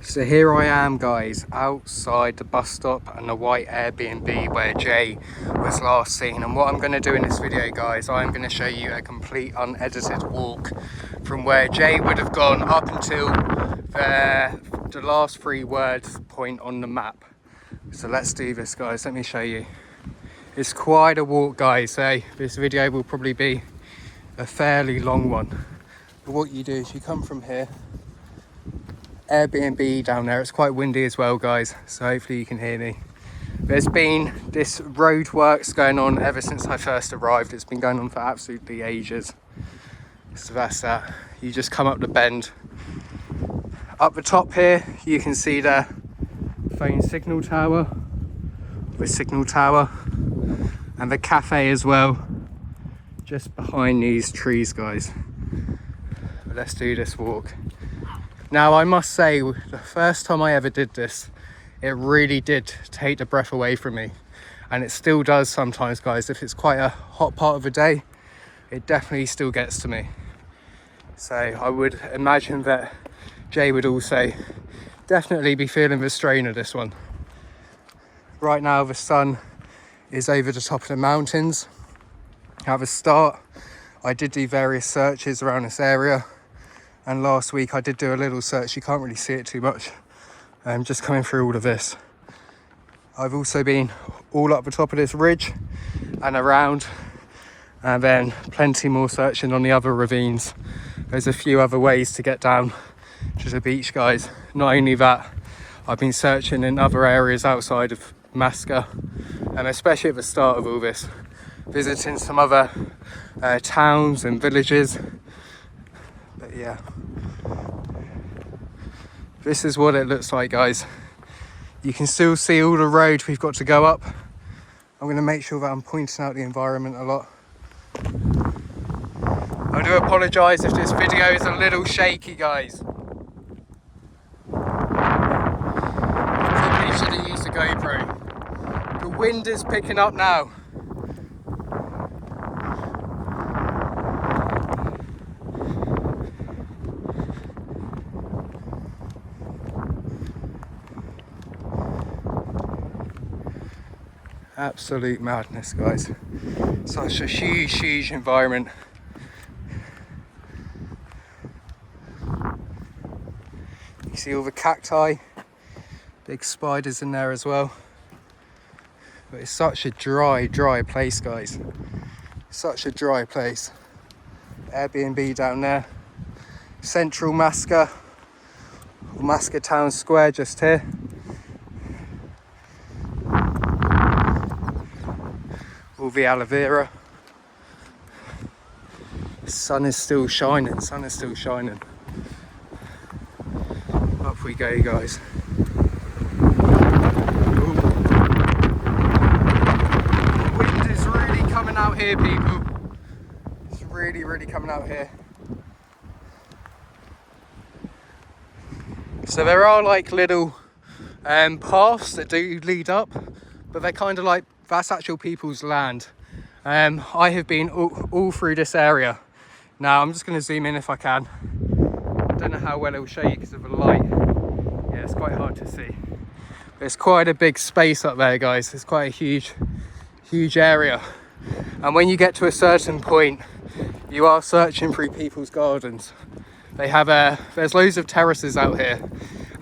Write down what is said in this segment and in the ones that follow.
So here I am, guys, outside the bus stop and the white Airbnb where Jay was last seen. And what I'm going to do in this video, guys, I'm going to show you a complete unedited walk from where Jay would have gone up until the last 3 words point on the map. So let's do this, guys. Let me show you. It's quite a walk, guys. This video will probably be a fairly long one. But what you do is you come from here, Airbnb down there. It's quite windy as well, guys, so hopefully you can hear me. There's been this road works going on ever since I first arrived. It's been going on for absolutely ages. So that's that. You just come up the bend. Up the top here you can see the phone signal tower, and the cafe as well, just behind these trees, guys. But let's do this walk. Now, I must say, the first time I ever did this, it really did take the breath away from me. And it still does sometimes, guys. If it's quite a hot part of the day, it definitely still gets to me. So I would imagine that Jay would also definitely be feeling the strain of this one. Right now, the sun is over the top of the mountains. At the start, I did do various searches around this area. And last week I did do a little search. You can't really see it too much. Just coming through all of this. I've also been all up the top of this ridge and around, and then plenty more searching on the other ravines. There's a few other ways to get down to the beach, guys. Not only that, I've been searching in other areas outside of Masca, and especially at the start of all this, visiting some other towns and villages. But yeah, this is what it looks like, guys. You can still see all the road we've got to go up. I'm going to make sure that I'm pointing out the environment a lot. I do apologise if this video is a little shaky, guys. I probably should have used a GoPro. The wind is picking up now. Absolute madness, guys. Such a huge environment. You see all the cacti, big spiders in there as well. But it's such a dry place, guys. Such a dry place. Airbnb down there. Central Masca, or Masca Town Square just here. All the aloe vera. Sun is still shining. Up we go, guys. Ooh. The wind is really coming out here, people. It's really coming out here. So there are like little paths that do lead up, but they're kind of like, that's actual people's land. I have been all through this area. Now I'm just going to zoom in if I can. I don't know how well it will show you because of the light. Yeah, it's quite hard to see. But it's quite a big space up there, guys. It's quite a huge area. And when you get to a certain point, you are searching through people's gardens. They have there's loads of terraces out here,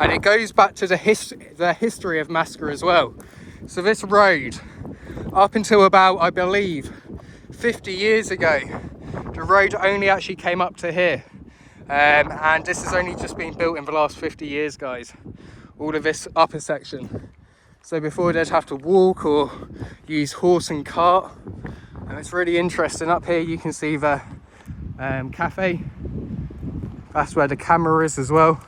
and it goes back to the history of Masca as well. So this road, up until about, I believe, 50 years ago, the road only actually came up to here. And this has only just been built in the last 50 years, guys. All of this upper section. So before they'd have to walk or use horse and cart. And it's really interesting. Up here you can see the cafe. That's where the camera is as well.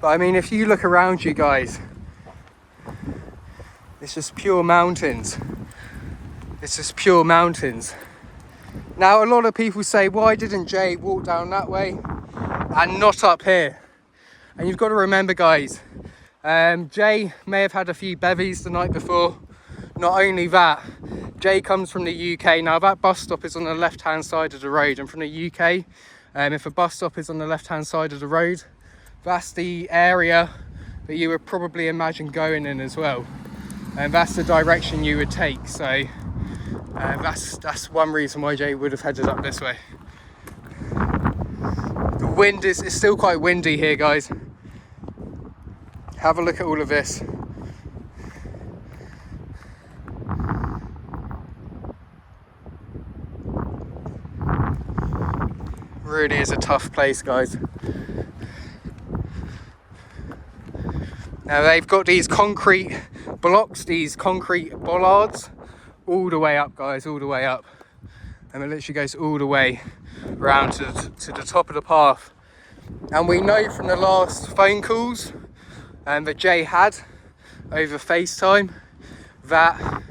But I mean, if you look around you, guys, it's just pure mountains. It's just pure mountains. Now, a lot of people say, why didn't Jay walk down that way and not up here? And you've got to remember, guys, Jay may have had a few bevies the night before. Not only that, Jay comes from the UK. Now, that bus stop is on the left-hand side of the road. And from the UK, If a bus stop is on the left hand side of the road, that's the area that you would probably imagine going in as well, and that's the direction you would take. So that's one reason why Jay would have headed up this way. The wind is, it's still quite windy here, guys. Have a look at all of this. Really is a tough place, guys. Now they've got these concrete blocks, these concrete bollards, all the way up, guys, all the way up. And it literally goes all the way around to the top of the path. And we know from the last phone calls that Jay had over FaceTime that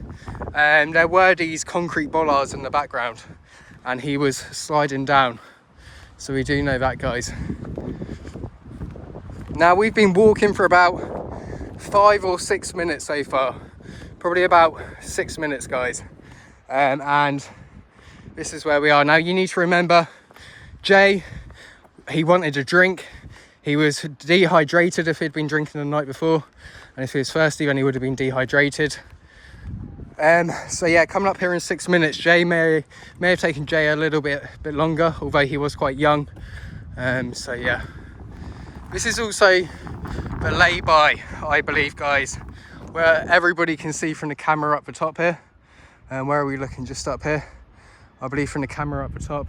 there were these concrete bollards in the background and he was sliding down. So we do know that, guys. Now we've been walking for about 5 or 6 minutes so far, probably about 6 minutes, guys, and this is where we are now. You need to remember, Jay, he wanted a drink. He was dehydrated if he'd been drinking the night before, and if he was thirsty then he would have been dehydrated. So yeah, coming up here in 6 minutes. Jay may have taken Jay a little bit longer, although he was quite young. So yeah, this is also the lay-by, I believe, guys, where everybody can see from the camera up the top here. And where are we looking? Just up here, I believe, from the camera up the top.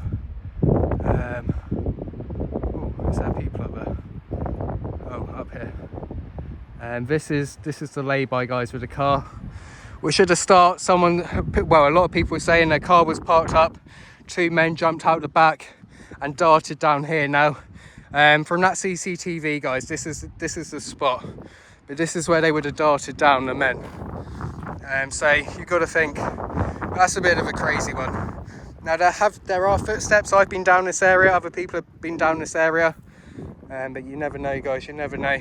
Oh, is there people up there? Oh, up here. And this is the lay-by, guys, with the car. We should have started. Well, a lot of people were saying their car was parked up. 2 men jumped out the back and darted down here. Now, from that CCTV, guys, this is the spot, but this is where they would have darted down, the men. So you've got to think that's a bit of a crazy one. Now there are footsteps. I've been down this area. Other people have been down this area, but you never know, guys. You never know.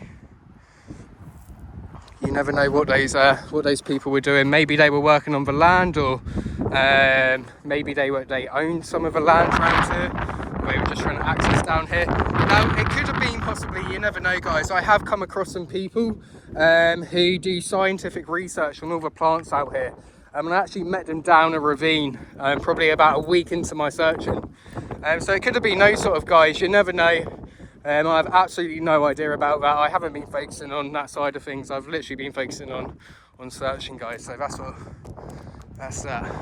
You never know what those people were doing. Maybe they were working on the land, or maybe they owned some of the land around here. They were just trying to access down here. Now, it could have been possibly, you never know, guys. I have come across some people who do scientific research on all the plants out here. And I actually met them down a ravine, probably about a week into my searching. So it could have been those sort of guys, you never know. I have absolutely no idea about that. I haven't been focusing on that side of things. I've literally been focusing on searching, guys. So that's that.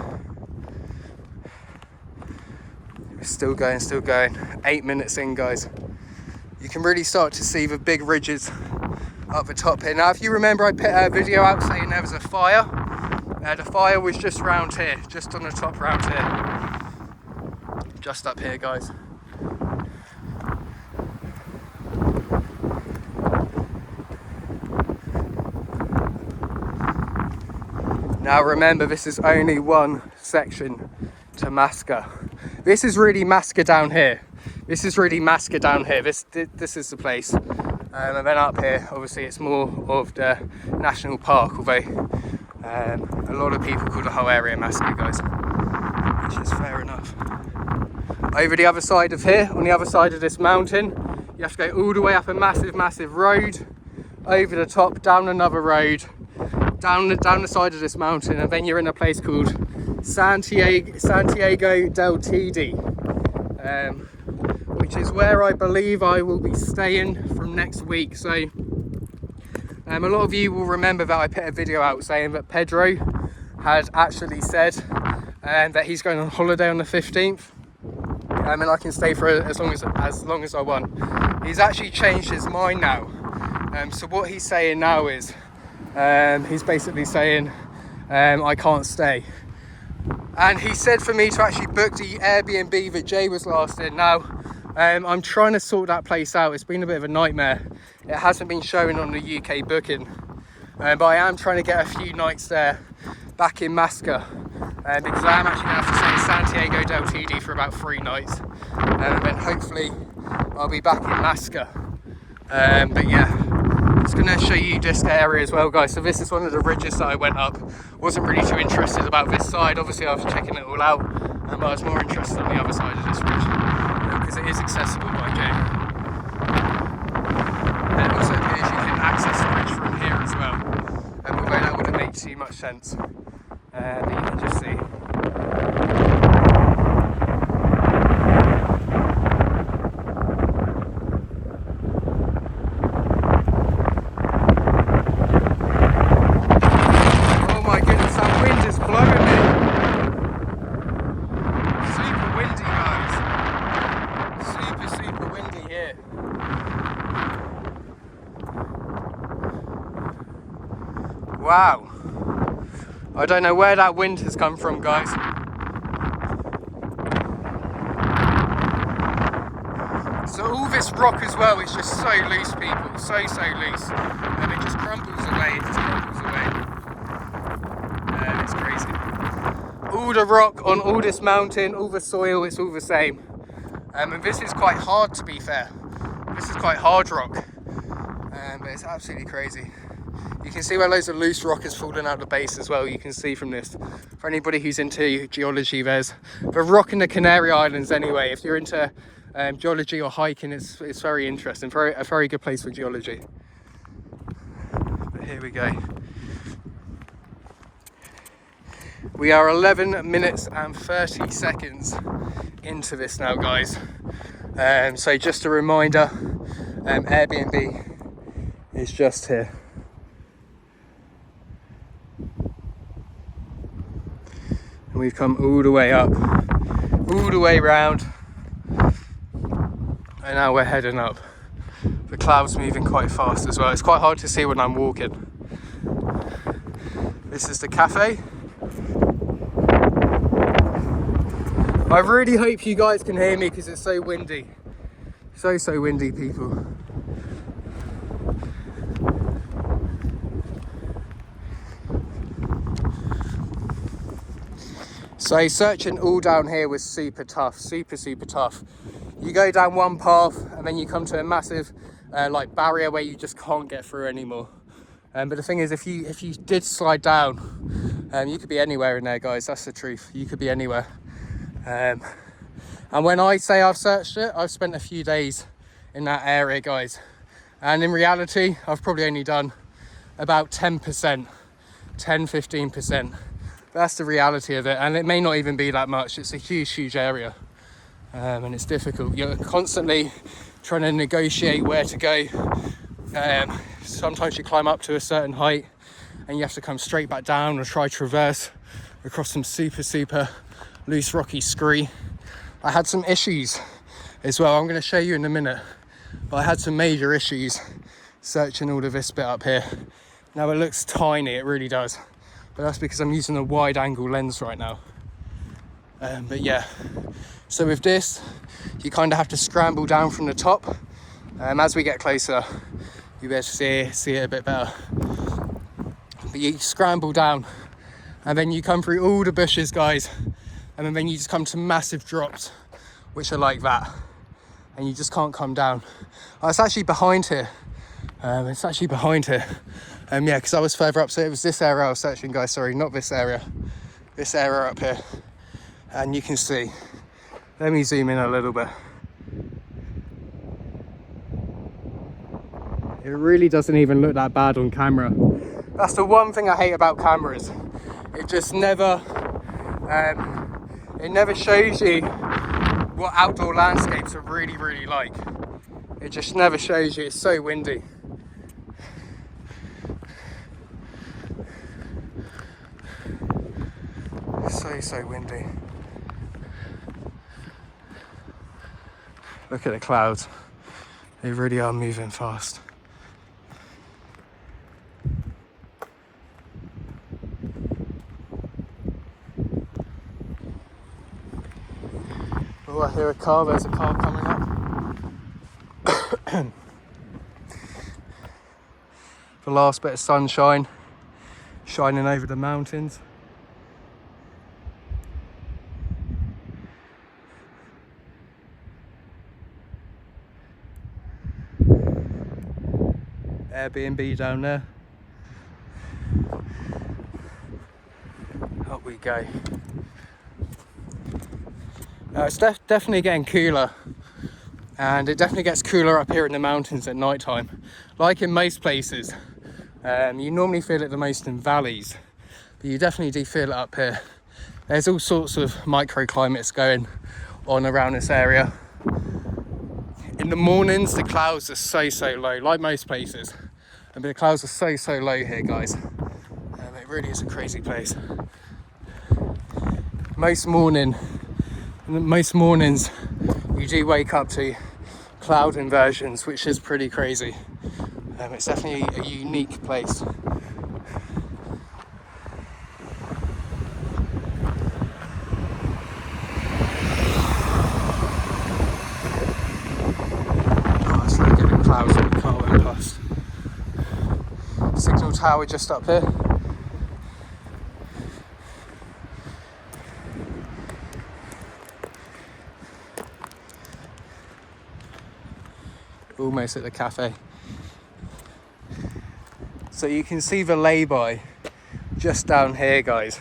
Still going. 8 minutes in, guys. You can really start to see the big ridges up the top here. Now, if you remember, I put a video out saying there was a fire. The fire was just round here, just on the top round here. Just up here, guys. Now remember, this is only one section to Masca. This is really Masca down here. This is the place. And then up here, obviously, it's more of the national park, although a lot of people call the whole area Masca, guys, which is fair enough. Over the other side of here, on the other side of this mountain, you have to go all the way up a massive road, over the top, down another road, down the side of this mountain, and then you're in a place called Santiago del Tidi, which is where I believe I will be staying from next week. So a lot of you will remember that I put a video out saying that Pedro had actually said that he's going on holiday on the 15th, and I can stay for as long as I want. He's actually changed his mind now. So what he's saying now is he's basically saying I can't stay. And he said for me to actually book the Airbnb that Jay was last in. Now, I'm trying to sort that place out. It's been a bit of a nightmare. It hasn't been showing on the UK booking. But I am trying to get a few nights there back in Masca. Because I am actually going to have to stay in Santiago del Tidi for about 3 nights. And then hopefully I'll be back in Masca. But yeah, I'm just going to show you this area as well, guys. So this is one of the ridges that I went up. Wasn't really too interested about this side. Obviously I was checking it all out, but I was more interested on the other side of this ridge. because it is accessible by game. And it also appears you can access the bridge from here as well, although that wouldn't make too much sense. But you can just see. Oh my goodness, that wind is blowing me. Super windy, guys. Super windy here. Wow. I don't know where that wind has come from, guys. So all this rock as well is just so loose, people. So loose. And it just crumbles away. It's crazy. All the rock on all this mountain, all the soil, it's all the same. And this is quite hard, to be fair. This is quite hard rock. But it's absolutely crazy. You can see where loads of loose rock has fallen out of the base as well. You can see from this. For anybody who's into geology, there's the rock in the Canary Islands anyway. If you're into geology or hiking, it's very interesting. A very good place for geology. But here we go. We are 11 minutes and 30 seconds into this now, guys. So just a reminder, Airbnb is just here. And we've come all the way up, all the way round, and now we're heading up. The cloud's moving quite fast as well. It's quite hard to see when I'm walking. This is the cafe. I really hope you guys can hear me because it's so windy. So windy, people. So searching all down here was super tough, super tough. You go down one path and then you come to a massive like barrier where you just can't get through anymore. But the thing is, if you did slide down, you could be anywhere in there, guys. That's the truth. You could be anywhere. And when I say I've searched it, I've spent a few days in that area, guys. And in reality, I've probably only done about 10%, 10-15%. That's the reality of it, and it may not even be that much. It's a huge area, and it's difficult. You're constantly trying to negotiate where to go. Sometimes you climb up to a certain height and you have to come straight back down or try traverse across some super loose rocky scree. I had some issues as well, I'm going to show you in a minute, but I had some major issues searching all of this bit up here. Now it looks tiny, it really does. But that's because I'm using a wide angle lens right now. But yeah, so with this, you kind of have to scramble down from the top. As we get closer, you'll be able to see it a bit better. But you scramble down and then you come through all the bushes, guys. And then you just come to massive drops, which are like that. And you just can't come down. Oh, it's actually behind here. Yeah, because I was further up, so it was this area I was searching, guys. Sorry, not this area. This area up here. And you can see. Let me zoom in a little bit. It really doesn't even look that bad on camera. That's the one thing I hate about cameras. It just never, it never shows you what outdoor landscapes are really like. It just never shows you. It's so windy. So windy. Look at the clouds. They really are moving fast. Oh, I hear a car. There's a car coming up. The last bit of sunshine shining over the mountains. Airbnb down there. Up we go. It's definitely getting cooler And it definitely gets cooler up here in the mountains at night time. Like in most places, you normally feel it the most in valleys, but you definitely do feel it up here. There's all sorts of microclimates going on around this area. In the mornings, the clouds are so low, like most places. But the clouds are so low here, guys. It really is a crazy place. Most mornings, you do wake up to cloud inversions, which is pretty crazy. It's definitely a unique place. Oh, it's really getting clouds on the car went past. Signal tower just up here. Almost at the cafe. So you can see the lay-by just down here, guys.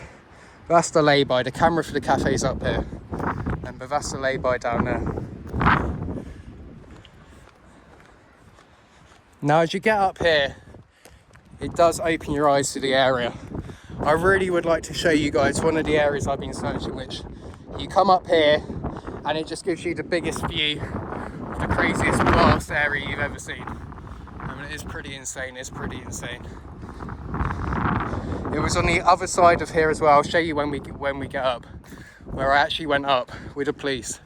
That's the lay-by. The camera for the cafe's up here, but that's the lay-by down there. Now as you get up here, it does open your eyes to the area. I really would like to show you guys one of the areas I've been searching, which you come up here and it just gives you the biggest view of the craziest vast area you've ever seen. I mean, it is pretty insane. It's pretty insane. It was on the other side of here as well. I'll show you when we get up, where I actually went up with the police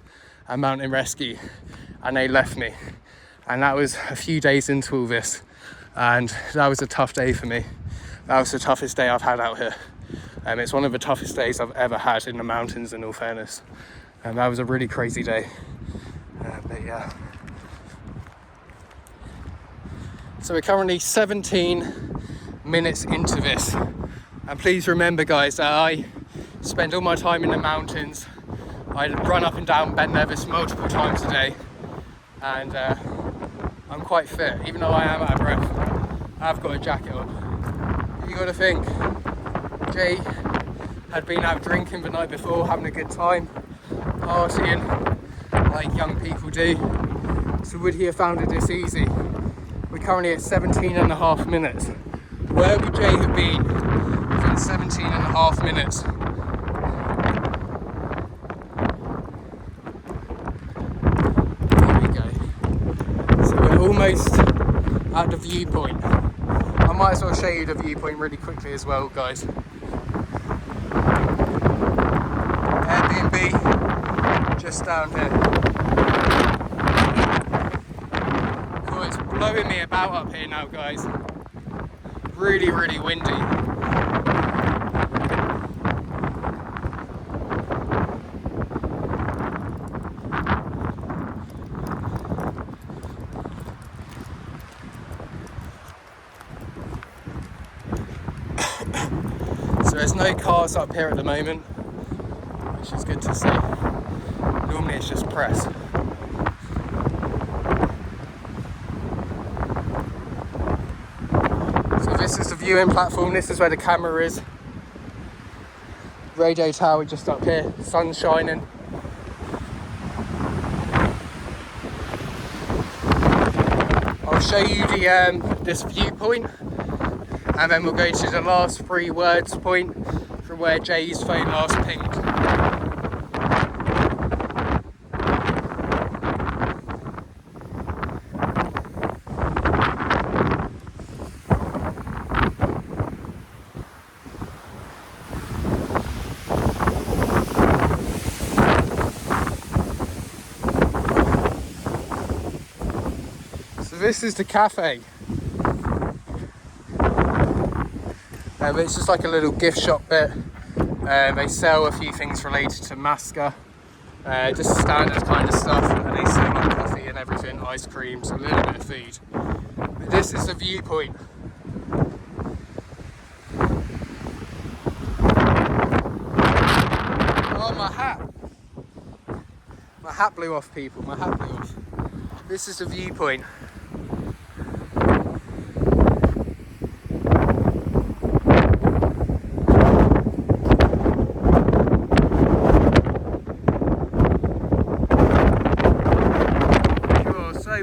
and mountain rescue, and they left me. And that was a few days into all this, and that was a tough day for me. That was the toughest day I've had out here. It's one of the toughest days I've ever had in the mountains, in all fairness. That was a really crazy day. But yeah. So we're currently 17 minutes into this. And please remember, guys, that I spend all my time in the mountains. I run up and down Ben Nevis multiple times a day. And I'm quite fit, even though I am out of breath. I've got a jacket on. You got to think, Jay had been out drinking the night before, having a good time, partying, like young people do. So would he have found it this easy? We're currently at 17 and a half minutes. Where would Jay have been within 17 and a half minutes? There we go. So we're almost at the viewpoint. I might as well show you the viewpoint really quickly as well, guys. Airbnb, just down here. Cool, it's blowing me about up here now, guys. Really windy. So there's no cars up here at the moment, which is good to see. Normally it's just press. So this is the viewing platform, this is where the camera is. Radio tower just up here, sun's shining. I'll show you this viewpoint, and then we'll go to the last 3 words point from where Jay's phone last pinged. So this is the cafe. It's just like a little gift shop bit. They sell a few things related to Masca, just standard kind of stuff, and they sell like coffee and everything, ice creams, a little bit of food. But this is the viewpoint. Oh, my hat! My hat blew off, people, my hat blew off. This is the viewpoint.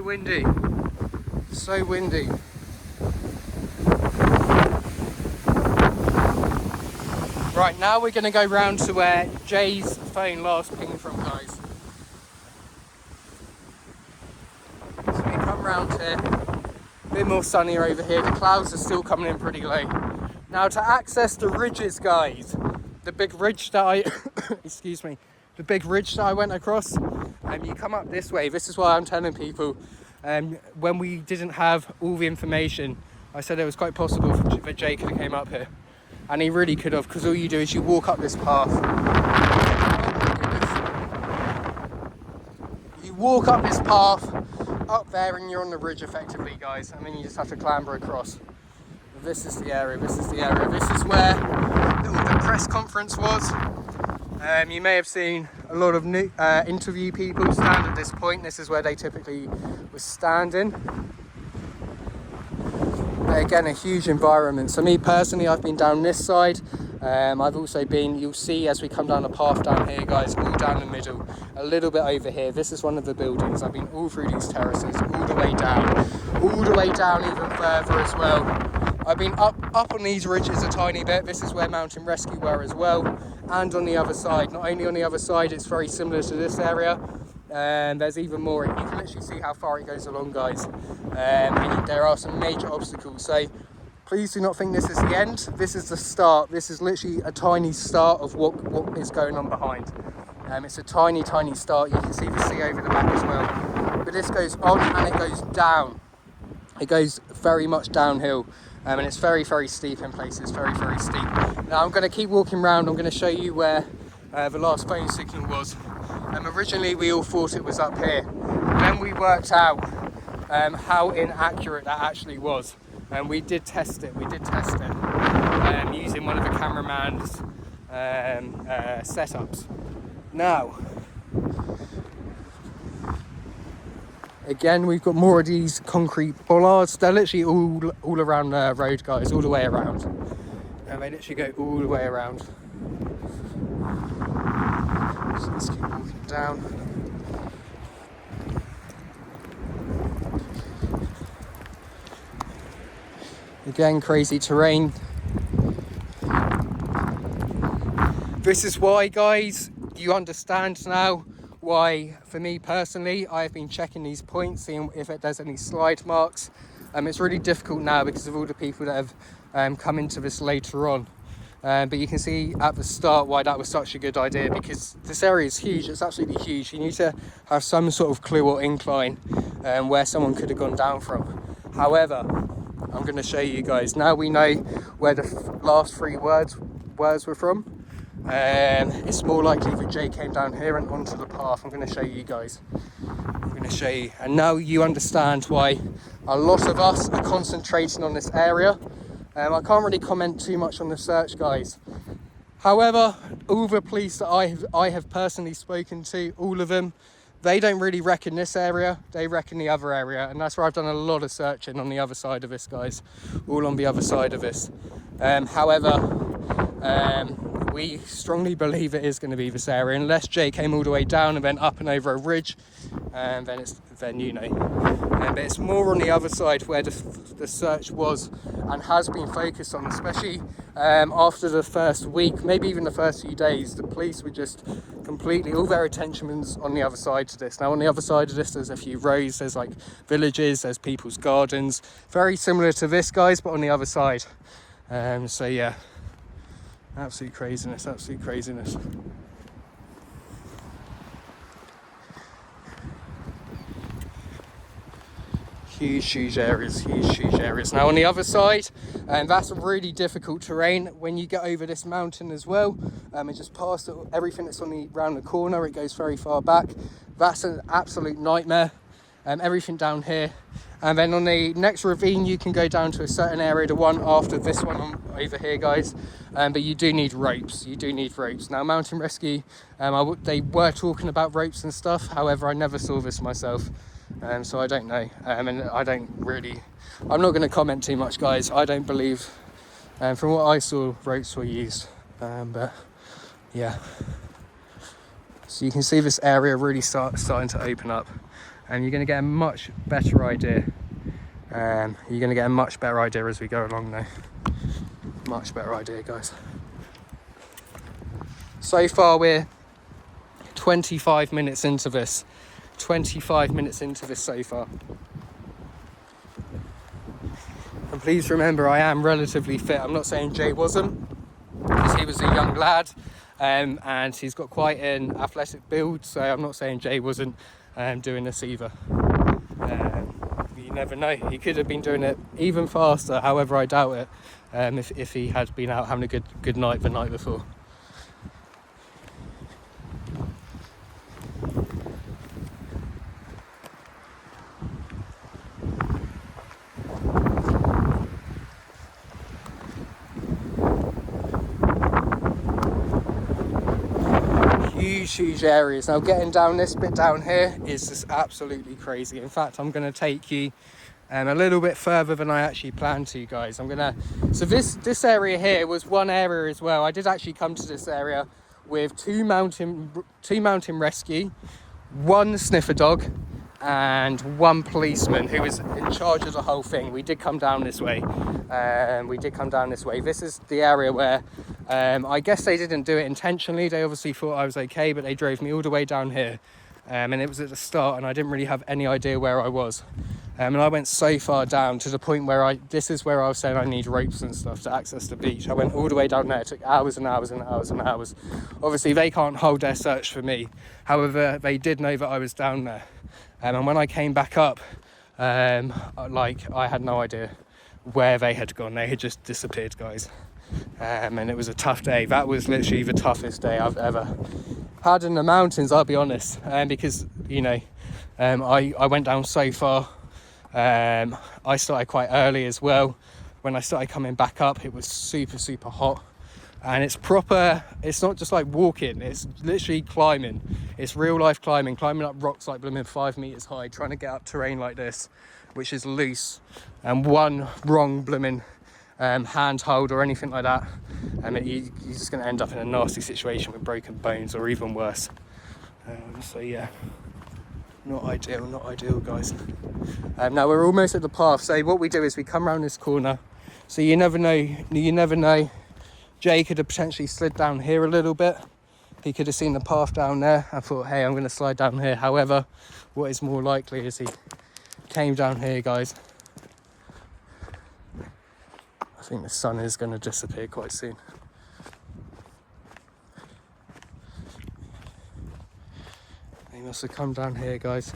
so windy. So windy. Right, now we're going to go round to where Jay's phone last pinged from, guys. So we come round here, a bit more sunnier over here. The clouds are still coming in pretty low. Now to access the ridges, guys, the big ridge that I, excuse me, the big ridge that I went across, you come up this way. This is why I'm telling people, when we didn't have all the information, I said it was quite possible that Jay could have came up here. And he really could have, because all you do is you walk up this path. You walk up this path, up there, and you're on the ridge effectively, guys. And then you just have to clamber across. This is the area, this is the area. This is where the press conference was. You may have seen a lot of new, interview people stand at this point. This is where they typically were standing. But again, a huge environment. So me personally, I've been down this side. I've also been, you'll see as we come down the path down here, guys, all down the middle, a little bit over here. This is one of the buildings. I've been all through these terraces, all the way down even further as well. I've been up on these ridges a tiny bit. This is where Mountain Rescue were as well. And on the other side, not only on the other side, it's very similar to this area. There's even more. You can literally see how far it goes along, guys. And there are some major obstacles. So please do not think this is the end. This is the start. This is literally a tiny start of what is going on behind. It's a tiny, tiny start. You can see the sea over the back as well. But this goes on and it goes down. It goes very much downhill. And it's very, very steep in places, very, very steep. Now I'm going to keep walking around. I'm going to show you where the last phone signal was. Originally we all thought it was up here. Then we worked out how inaccurate that actually was. And we did test it, using one of the cameraman's setups. Now, again, we've got more of these concrete bollards. They're literally all around the road, guys, all the way around. And they literally go all the way around. So let's keep walking down. Again, crazy terrain. This is why, guys, you understand now why, for me personally, I've been checking these points, seeing if there's any slide marks. It's really difficult now because of all the people that have come into this later on. But you can see at the start why that was such a good idea, because this area is huge. It's absolutely huge. You need to have some sort of clue or incline where someone could have gone down from. However, I'm going to show you guys. Now we know where the last three words were from. It's more likely that Jay came down here and onto the path. I'm going to show you guys. I'm going to show you. And now you understand why a lot of us are concentrating on this area. I can't really comment too much on the search, guys. However, all the police that I have personally spoken to, all of them, they don't really reckon this area, they reckon the other area. And that's where I've done a lot of searching on the other side of this, guys. All on the other side of this. We strongly believe it is going to be this area, unless Jay came all the way down and then up and over a ridge, and then you know. But it's more on the other side where the search was and has been focused on, especially after the first week, maybe even the first few days. The police were just completely, all their attention was on the other side to this. Now on the other side of this, there's a few roads, there's like villages, there's people's gardens, very similar to this, guys, but on the other side. So yeah. Absolute craziness, absolute craziness. Huge areas. Now on the other side, and that's a really difficult terrain when you get over this mountain as well. And just past everything that's around the corner, it goes very far back. That's an absolute nightmare. Everything down here. And then on the next ravine, you can go down to a certain area, the one after this one over here, guys. But you do need ropes. Now, Mountain Rescue, they were talking about ropes and stuff. However, I never saw this myself. So I don't know. And I'm not going to comment too much, guys. I don't believe, from what I saw, ropes were used. But yeah. So you can see this area really starting to open up. and you're going to get a much better idea. You're going to get a much better idea as we go along though. Much better idea, guys. So far we're 25 minutes into this. 25 minutes into this so far. And please remember, I am relatively fit. I'm not saying Jay wasn't, because he was a young lad, and he's got quite an athletic build, so I'm not saying Jay wasn't doing this either. You never know, he could have been doing it even faster, however I doubt it, if he had been out having a good night the night before. Huge areas. Now getting down this bit down here is just absolutely crazy. In fact, I'm going to take you a little bit further than I actually planned to, guys. So this area here was one area as well. I did actually come to this area with two mountain rescue, one sniffer dog, and one policeman who was in charge of the whole thing. We did come down this way. This is the area where I guess they didn't do it intentionally. They obviously thought I was okay, but they drove me all the way down here. And it was at the start, and I didn't really have any idea where I was. And I went so far down to the point where this is where I was saying I need ropes and stuff to access the beach. I went all the way down there. It took hours and hours and hours and hours. Obviously, they can't hold their search for me. However, they did know that I was down there. And when I came back up, I had no idea where they had gone. They had just disappeared, guys. And it was a tough day. That was literally the toughest day I've ever had in the mountains, I'll be honest. Because, I went down so far. I started quite early as well. When I started coming back up, it was super hot. And it's not just like walking, it's literally climbing. It's real life climbing up rocks like blooming 5 meters high, trying to get up terrain like this, which is loose. And one wrong blooming handhold or anything like that, and you're just going to end up in a nasty situation with broken bones or even worse. So yeah, not ideal, guys. Now we're almost at the path. So what we do is we come around this corner. So you never know. Jay could have potentially slid down here a little bit. He could have seen the path down there. I thought, hey, I'm going to slide down here. However, what is more likely is he came down here, guys. I think the sun is going to disappear quite soon. He must have come down here, guys.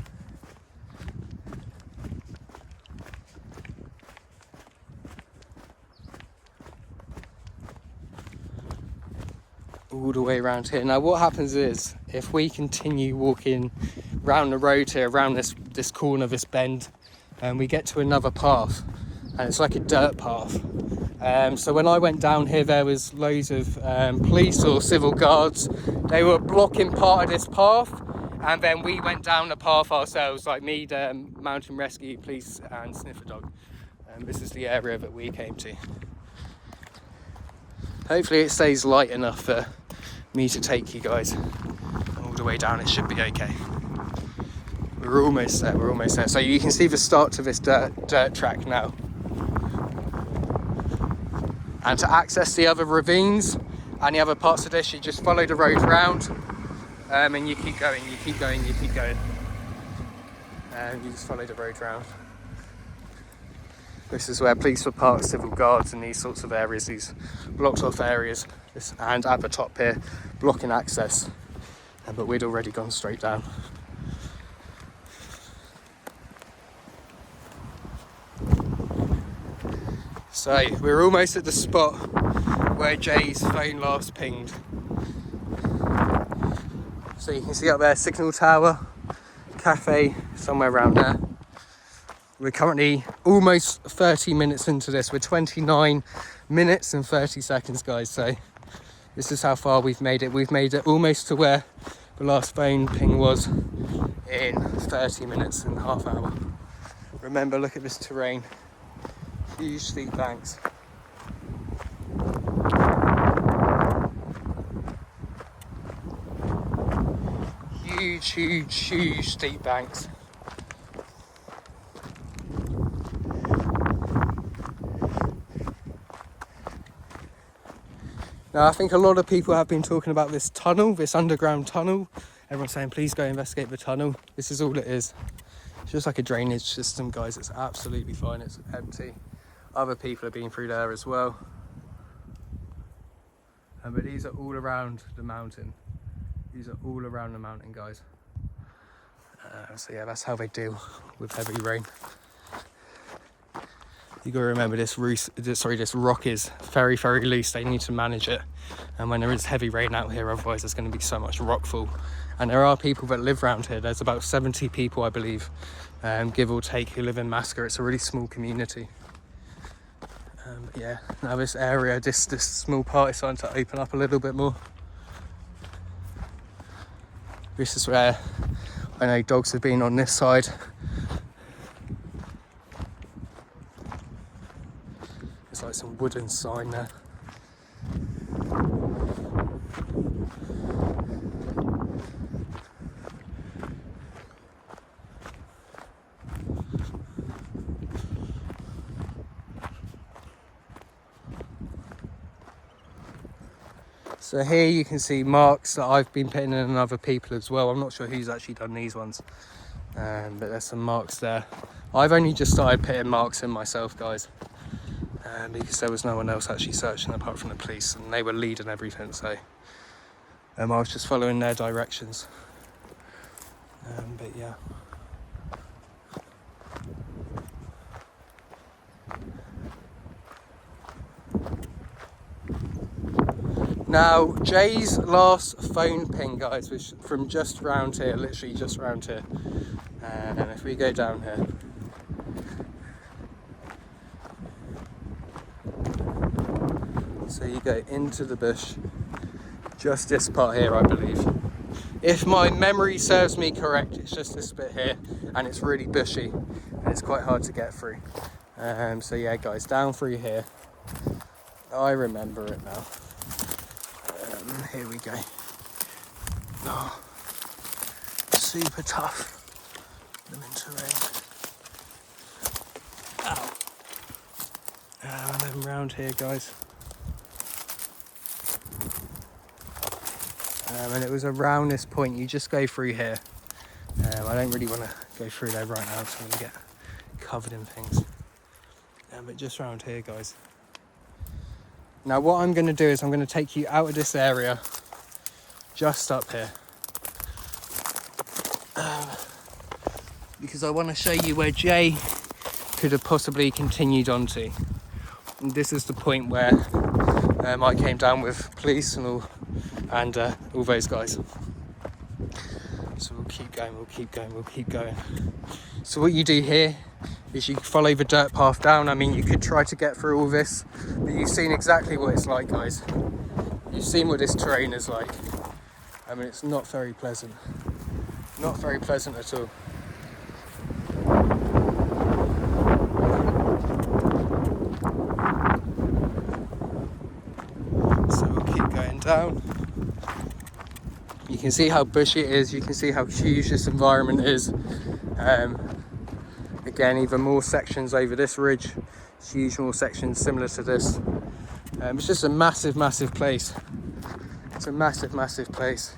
All the way around here. Now what happens is, if we continue walking round the road here, around this corner, this bend, and we get to another path, and it's like a dirt path. So when I went down here, there was loads of police or civil guards. They were blocking part of this path, and then we went down the path ourselves, like me, the mountain rescue, police and sniffer dog. This is the area that we came to. Hopefully it stays light enough for me to take you guys all the way down. It should be okay. We're almost there. So you can see the start to this dirt track now. And to access the other ravines and the other parts of this, you just follow the road round, and you keep going. You just follow the road round. This is where police were parked, civil guards in these sorts of areas, these blocked off areas, and at the top here, blocking access. But we'd already gone straight down. So we're almost at the spot where Jay's phone last pinged. So you can see up there, signal tower, cafe, somewhere around there. We're currently almost 30 minutes into this. We're 29 minutes and 30 seconds, guys. So this is how far we've made it. We've made it almost to where the last phone ping was in 30 minutes and half hour. Remember, look at this terrain. Huge steep banks. Huge steep banks. Now I think a lot of people have been talking about this tunnel, this underground tunnel. Everyone's saying please go investigate the tunnel. This is all it is. It's just like a drainage system, guys. It's absolutely fine, it's empty. Other people have been through there as well. But these are all around the mountain. These are all around the mountain, guys. So yeah, that's how they deal with heavy rain. You got to remember this rock is very, very loose. They need to manage it. And when there is heavy rain out here, otherwise there's going to be so much rockfall. And there are people that live around here. There's about 70 people, I believe, give or take, who live in Masker. It's a really small community. But yeah, now this area, this small part is starting to open up a little bit more. This is where I know dogs have been on this side. There's like some wooden sign there. So here you can see marks that I've been putting in on other people as well. I'm not sure who's actually done these ones, but there's some marks there. I've only just started putting marks in myself, guys, because there was no one else actually searching apart from the police, and they were leading everything, so I was just following their directions. But yeah. Now, Jay's last phone ping, guys, was from just around here, literally just around here. And if we go down here, so you go into the bush, just this part here, I believe. If my memory serves me correct, it's just this bit here, and it's really bushy, and it's quite hard to get through. So yeah, guys, down through here. I remember it now. Here we go. Oh, super tough. Lemon terrain. Ow. And then round here, guys. And it was around this point. You just go through here. I don't really want to go through there right now, so I'm going to get covered in things. But just around here, guys. Now what I'm going to do is I'm going to take you out of this area, just up here, because I want to show you where Jay could have possibly continued on to. And this is the point where I came down with police and all those guys. So we'll keep going, we'll keep going, we'll keep going. So what you do here is you follow the dirt path down. I mean, you could try to get through all this, but you've seen exactly what it's like, guys. You've seen what this terrain is like. I mean, it's not very pleasant. Not very pleasant at all. So we'll keep going down. You can see how bushy it is. You can see how huge this environment is. Again, even more sections over this ridge, huge more sections similar to this. It's just a massive, massive place. It's a massive, massive place.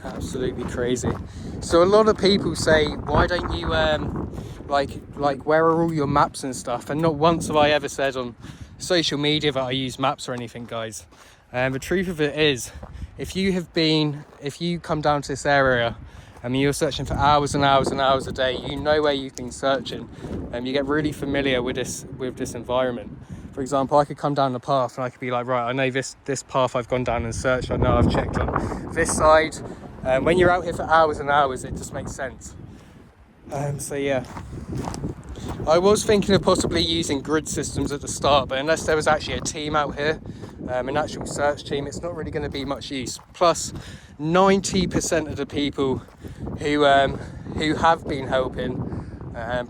Absolutely crazy. So a lot of people say, why don't you like where are all your maps and stuff? And not once have I ever said on social media that I use maps or anything, guys. The truth of it is, if you come down to this area, I mean, you're searching for hours and hours and hours a day, you know where you've been searching, and you get really familiar with this environment. For example, I could come down the path and I could be like, right, I know this path I've gone down and searched, I know I've checked on this side. When you're out here for hours and hours, it just makes sense. So yeah, I was thinking of possibly using grid systems at the start, but unless there was actually a team out here, an actual search team, it's not really going to be much use. Plus, 90% of the people who have been helping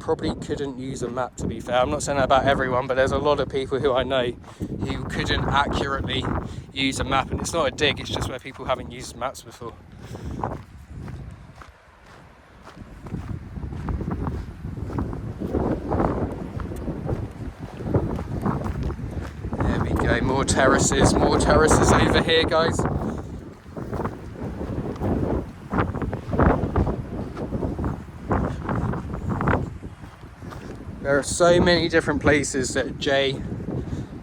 Probably couldn't use a map, to be fair. I'm not saying that about everyone, but there's a lot of people who I know who couldn't accurately use a map, and it's not a dig, it's just where people haven't used maps before. There we go, more terraces over here, guys. There are so many different places that Jay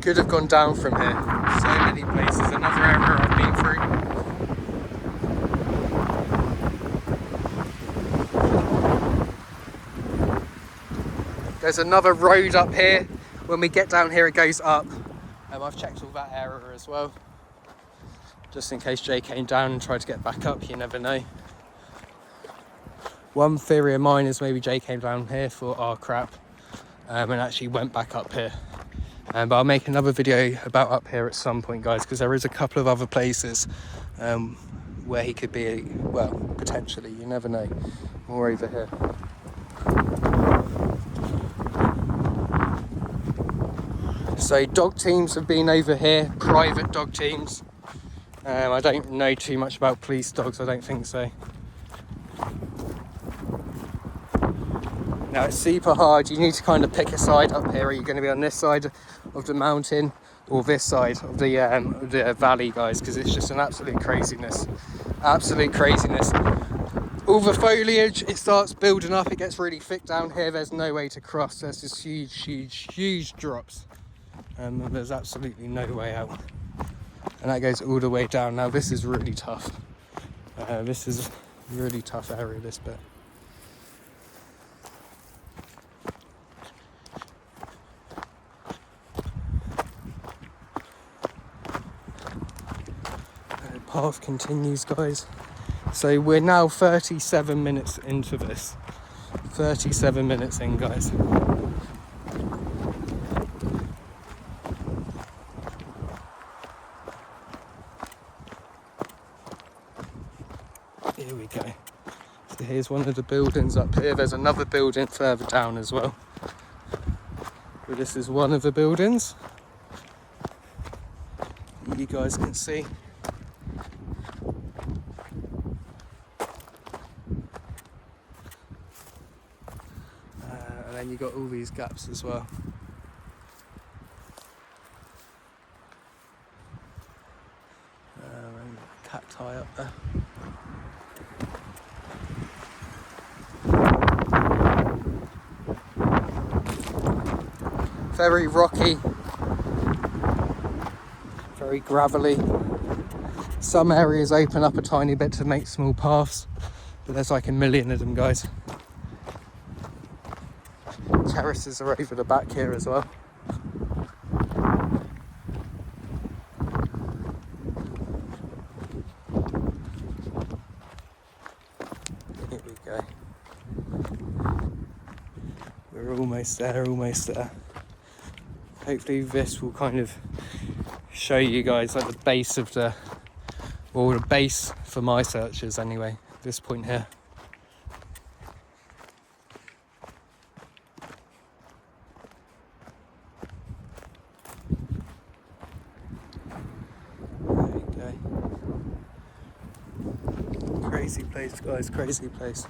could have gone down from here. So many places. Another area I've been through. There's another road up here. When we get down here, it goes up. I've checked all that area as well. Just in case Jay came down and tried to get back up, you never know. One theory of mine is maybe Jay came down here for our crap. And actually went back up here, but I'll make another video about up here at some point, guys, because there is a couple of other places where he could be, well, potentially, you never know. More over here. So dog teams have been over here, private dog teams. I don't know too much about police dogs, I don't think so. Now it's super hard, you need to kind of pick a side up here. Are you going to be on this side of the mountain or this side of the valley, guys? Because it's just an absolute craziness. Absolute craziness. All the foliage, it starts building up, it gets really thick down here. There's no way to cross, there's just huge drops. And there's absolutely no way out. And that goes all the way down. Now this is really tough. This is a really tough area, this bit. Path continues, guys. So we're now 37 minutes into this. 37 minutes in, guys. Here we go. So here's one of the buildings up here. There's another building further down as well. But this is one of the buildings. You guys can see. And you got all these gaps as well. And cacti up there. Very rocky, very gravelly. Some areas open up a tiny bit to make small paths, but there's like a million of them, guys. Terraces are over the back here as well. Here we go. We're almost there, almost there. Hopefully this will kind of show you guys like the base of the, or the base for my searches anyway, at this point here. Crazy place, guys, crazy place.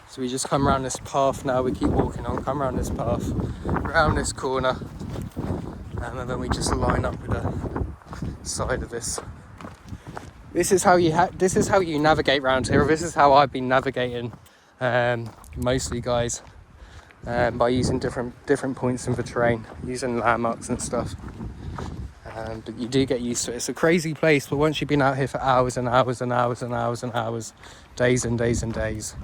So we just come around this path now, we keep walking on, come around this path, around this corner, and then we just line up with the side of this. This is how you navigate around here. This is how I've been navigating mostly, guys. By using different points in the terrain, using landmarks and stuff. But you do get used to it. It's a crazy place, but once you've been out here for hours and hours and hours and hours and hours, days and days and days,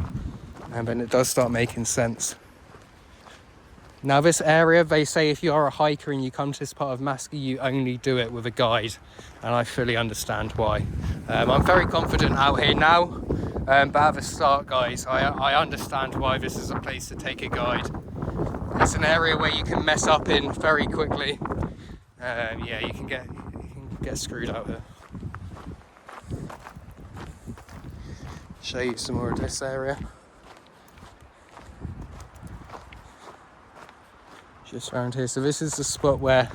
and then it does start making sense. Now this area, they say if you are a hiker and you come to this part of Maskey, you only do it with a guide, and I fully understand why. I'm very confident out here now. But at the start, guys, I understand why this is a place to take a guide. It's an area where you can mess up in very quickly. Yeah, you can get screwed out here. Show you some more of this area. Just around here. So this is the spot where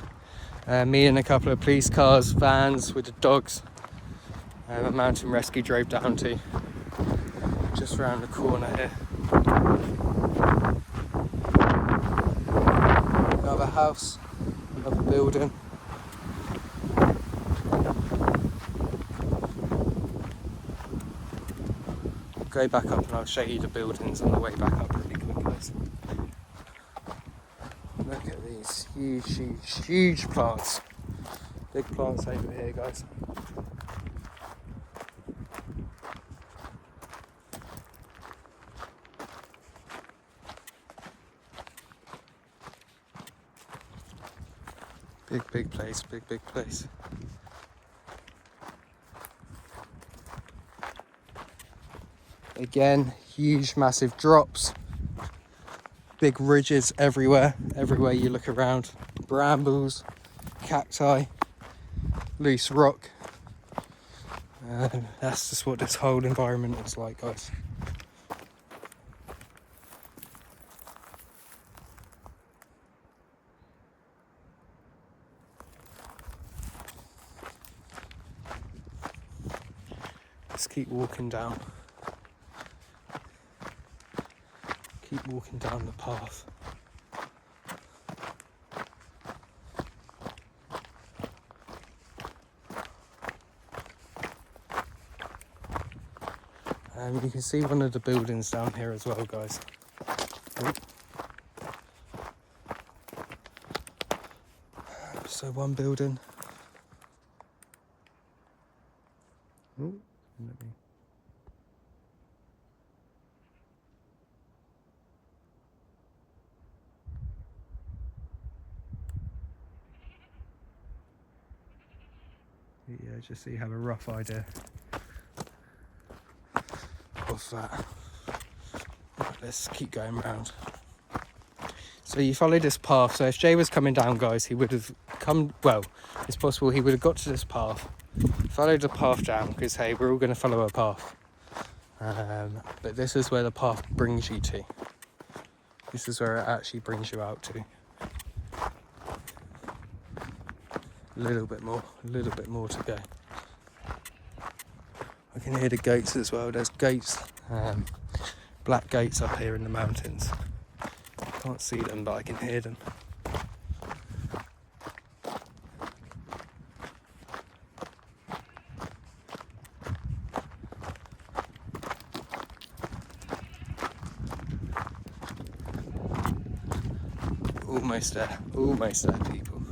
me and a couple of police cars, vans with the dogs, a mountain rescue drove down to. Just around the corner here. Another house, another building. Go back up and I'll show you the buildings on the way back up really quick, guys. Look at these huge plants. Big plants over here, guys. Big place, big place. Again, huge, massive drops. Big ridges everywhere you look around. Brambles, cacti, loose rock. That's just what this whole environment is like, guys. Let's keep walking down. Keep walking down the path. You can see one of the buildings down here as well, guys. So one building. Yeah, just so you have a rough idea of that. Right, let's keep going round. So you follow this path. So if Jay was coming down, guys, he would have come, well, it's possible he would have got to this path, followed the path down, because hey, we're all going to follow a path. But this is where the path brings you to. This is where it actually brings you out to. A little bit more to go. I can hear the goats as well. There's goats, black goats up here in the mountains. Can't see them, but I can hear them. Almost there, people.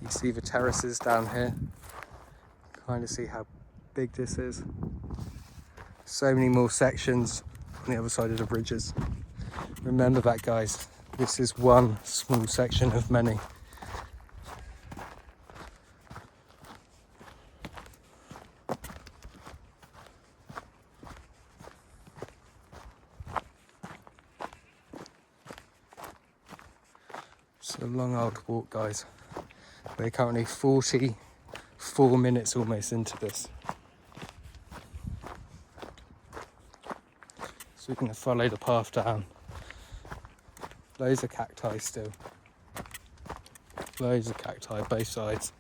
You see the terraces down here. Kind of see how big this is. So many more sections on the other side of the bridges. Remember that, guys. This is one small section of many. It's a long old walk, guys. We're currently 44 minutes almost into this. So we're going to follow the path down. Loads of cacti still. Loads of cacti, both sides.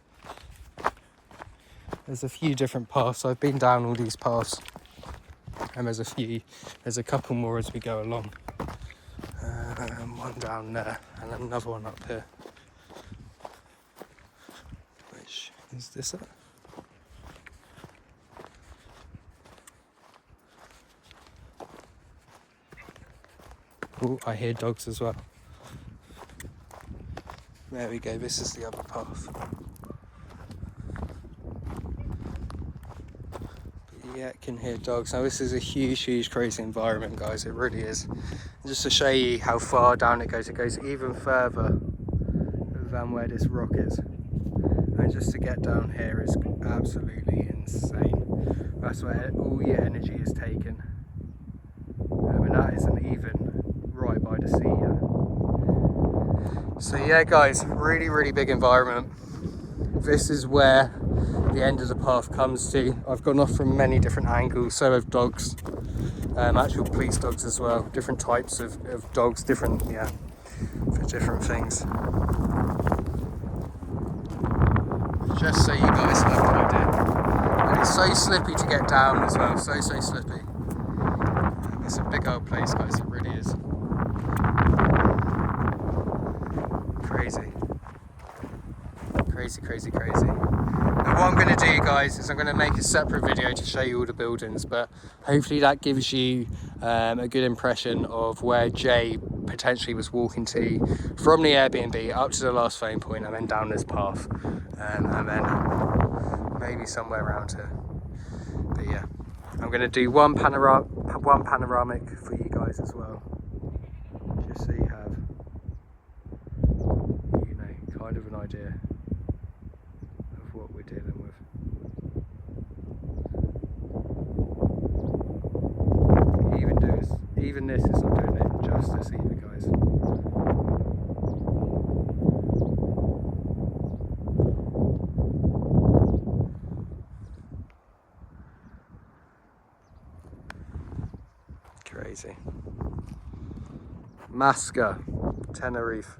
There's a few different paths. I've been down all these paths. And there's a couple more as we go along. One down there and another one up here. Which is this it? Oh, I hear dogs as well. There we go, this is the other path. But yeah, I can hear dogs. Now this is a huge crazy environment, guys, it really is. And just to show you how far down it goes even further than where this rock is. And just to get down here is absolutely insane. That's where all your energy is taken. And that isn't even right by the sea yet. So yeah guys, really big environment. This is where the end of the path comes to. I've gone off from many different angles, so have dogs, actual police dogs as well, different types of dogs, different, yeah, for different things. Just so you guys have an idea. And it's so slippy to get down as well, so slippy. It's a big old place guys, it really is. Crazy. Now what I'm going to do guys is I'm going to make a separate video to show you all the buildings, but hopefully that gives you a good impression of where Jay potentially was walking to from the Airbnb up to the last phone point and then down this path, and then maybe somewhere around here. But yeah, I'm going to do one panoramic for you guys as well, just so you have, you know, kind of an idea of what we're dealing with. Even this is not doing it justice either guys. Crazy. Masca, Tenerife.